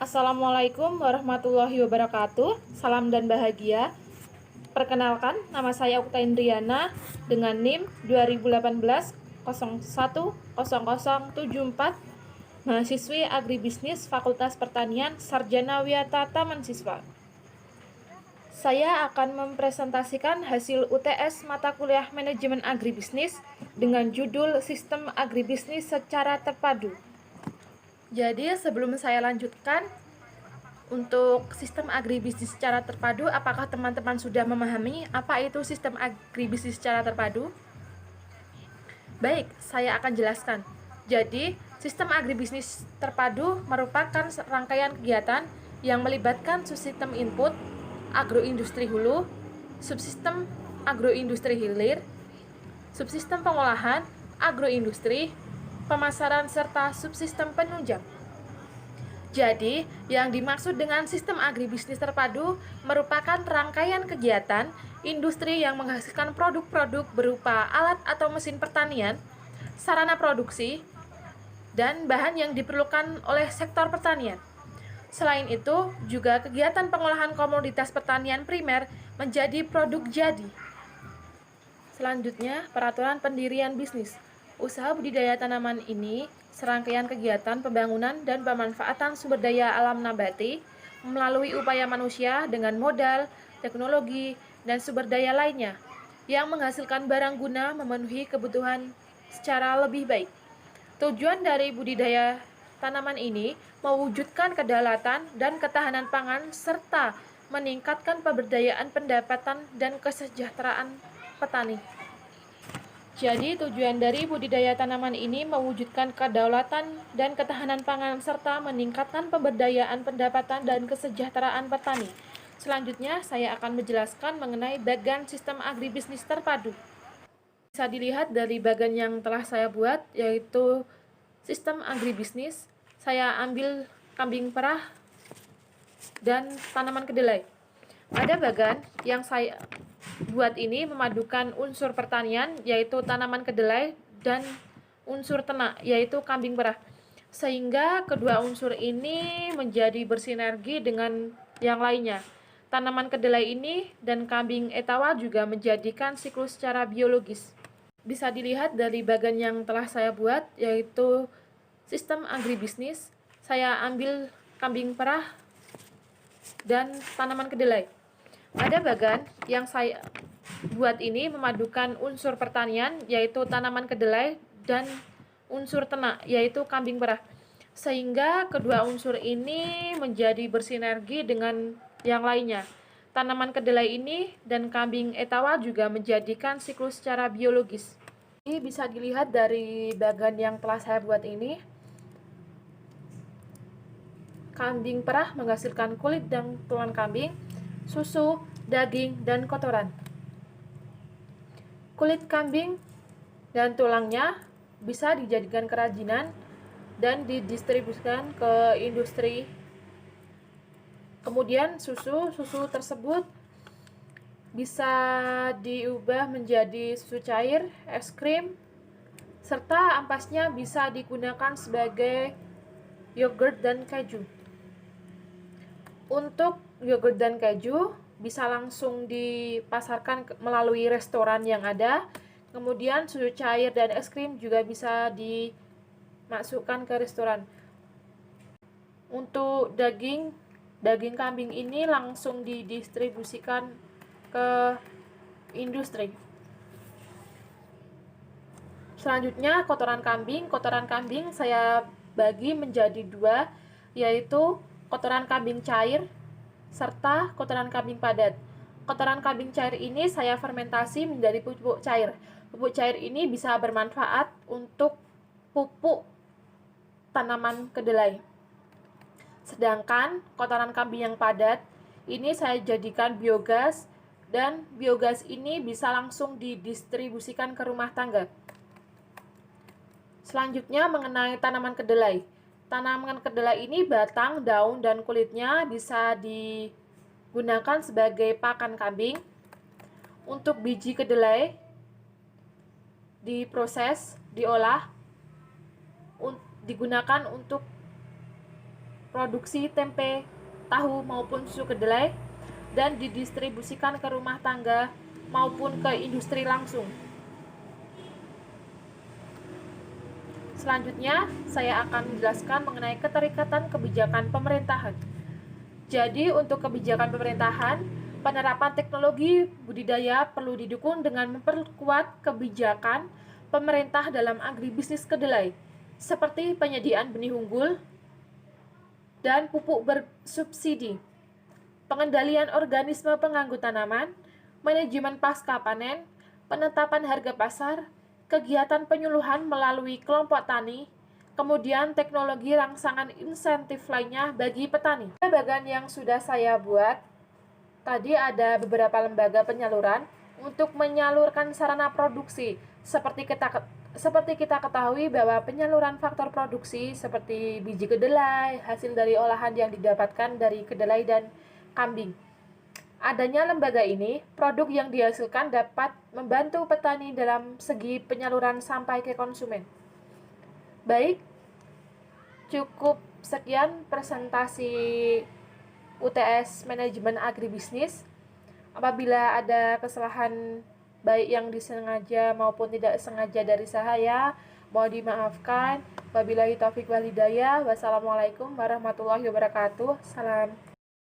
Assalamualaikum warahmatullahi wabarakatuh. Salam dan bahagia. Perkenalkan, nama saya Ukta Indriana dengan NIM 2018 010074, mahasiswi Agribisnis Fakultas Pertanian Sarjana Wiyata Taman Siswa. Saya akan mempresentasikan hasil UTS mata kuliah Manajemen Agribisnis dengan judul Sistem Agribisnis secara Terpadu. Jadi sebelum saya lanjutkan, untuk sistem agribisnis secara terpadu, apakah teman-teman sudah memahami apa itu sistem agribisnis secara terpadu? Baik, saya akan jelaskan. Jadi, sistem agribisnis terpadu merupakan rangkaian kegiatan yang melibatkan subsistem input, agroindustri hulu, subsistem agroindustri hilir, subsistem pengolahan, agroindustri, pemasaran, serta subsistem penunjang. Jadi, yang dimaksud dengan sistem agribisnis terpadu merupakan rangkaian kegiatan industri yang menghasilkan produk-produk berupa alat atau mesin pertanian, sarana produksi, dan bahan yang diperlukan oleh sektor pertanian. Selain itu, juga kegiatan pengolahan komoditas pertanian primer menjadi produk jadi. Selanjutnya, peraturan pendirian bisnis. Usaha budidaya tanaman ini serangkaian kegiatan pembangunan dan pemanfaatan sumber daya alam nabati melalui upaya manusia dengan modal, teknologi, dan sumber daya lainnya yang menghasilkan barang guna memenuhi kebutuhan secara lebih baik. Tujuan dari budidaya tanaman ini mewujudkan kedaulatan dan ketahanan pangan serta meningkatkan pemberdayaan pendapatan dan kesejahteraan petani. Jadi, tujuan dari budidaya tanaman ini mewujudkan kedaulatan dan ketahanan pangan serta meningkatkan pemberdayaan pendapatan dan kesejahteraan petani. Selanjutnya, saya akan menjelaskan mengenai bagan sistem agribisnis terpadu. Bisa dilihat dari bagan yang telah saya buat, yaitu sistem agribisnis. Saya ambil kambing perah dan tanaman kedelai. Pada bagan yang saya buat ini memadukan unsur pertanian, yaitu tanaman kedelai, dan unsur ternak, yaitu kambing perah. Sehingga kedua unsur ini menjadi bersinergi dengan yang lainnya. Tanaman kedelai ini dan kambing etawa juga menjadikan siklus secara biologis. Bisa dilihat dari bagan yang telah saya buat, yaitu sistem agribisnis. Saya ambil kambing perah dan tanaman kedelai. Pada bagan yang saya buat ini memadukan unsur pertanian, yaitu tanaman kedelai, dan unsur ternak, yaitu kambing perah. Sehingga kedua unsur ini menjadi bersinergi dengan yang lainnya. Tanaman kedelai ini dan kambing etawa juga menjadikan siklus secara biologis. Ini bisa dilihat dari bagan yang telah saya buat ini. Kambing perah menghasilkan kulit dan tulang kambing, susu, daging, dan kotoran. Kulit kambing dan tulangnya bisa dijadikan kerajinan dan didistribusikan ke industri. Kemudian susu tersebut bisa diubah menjadi susu cair, es krim, serta ampasnya bisa digunakan sebagai yogurt dan keju. Untuk yogurt dan keju bisa langsung dipasarkan melalui restoran yang ada. Kemudian susu cair dan es krim juga bisa dimasukkan ke restoran. Untuk daging kambing ini langsung didistribusikan ke industri. Selanjutnya, kotoran kambing saya bagi menjadi dua, yaitu kotoran kambing cair serta kotoran kambing padat. Kotoran kambing cair ini saya fermentasi menjadi pupuk cair. Pupuk cair ini bisa bermanfaat untuk pupuk tanaman kedelai. Sedangkan kotoran kambing yang padat ini saya jadikan biogas, dan biogas ini bisa langsung didistribusikan ke rumah tangga. Selanjutnya, mengenai tanaman kedelai. Tanaman kedelai ini batang, daun, dan kulitnya bisa digunakan sebagai pakan kambing. Untuk biji kedelai diproses, diolah, digunakan untuk produksi tempe, tahu maupun susu kedelai dan didistribusikan ke rumah tangga maupun ke industri langsung. Selanjutnya, saya akan menjelaskan mengenai keterikatan kebijakan pemerintahan. Jadi, untuk kebijakan pemerintahan, penerapan teknologi budidaya perlu didukung dengan memperkuat kebijakan pemerintah dalam agribisnis kedelai, seperti penyediaan benih unggul dan pupuk bersubsidi, pengendalian organisme pengganggu tanaman, manajemen pasca panen, penetapan harga pasar, kegiatan penyuluhan melalui kelompok tani, kemudian teknologi rangsangan insentif lainnya bagi petani. Bagian yang sudah saya buat, tadi ada beberapa lembaga penyaluran untuk menyalurkan sarana produksi. Seperti kita ketahui bahwa penyaluran faktor produksi seperti biji kedelai, hasil dari olahan yang didapatkan dari kedelai dan kambing. Adanya lembaga ini, produk yang dihasilkan dapat membantu petani dalam segi penyaluran sampai ke konsumen. Baik, cukup sekian presentasi UTS Manajemen Agribisnis. Apabila ada kesalahan baik yang disengaja maupun tidak sengaja dari saya, mohon dimaafkan. Wabillahi taufiq wal hidayah. Wassalamualaikum warahmatullahi wabarakatuh. Salam.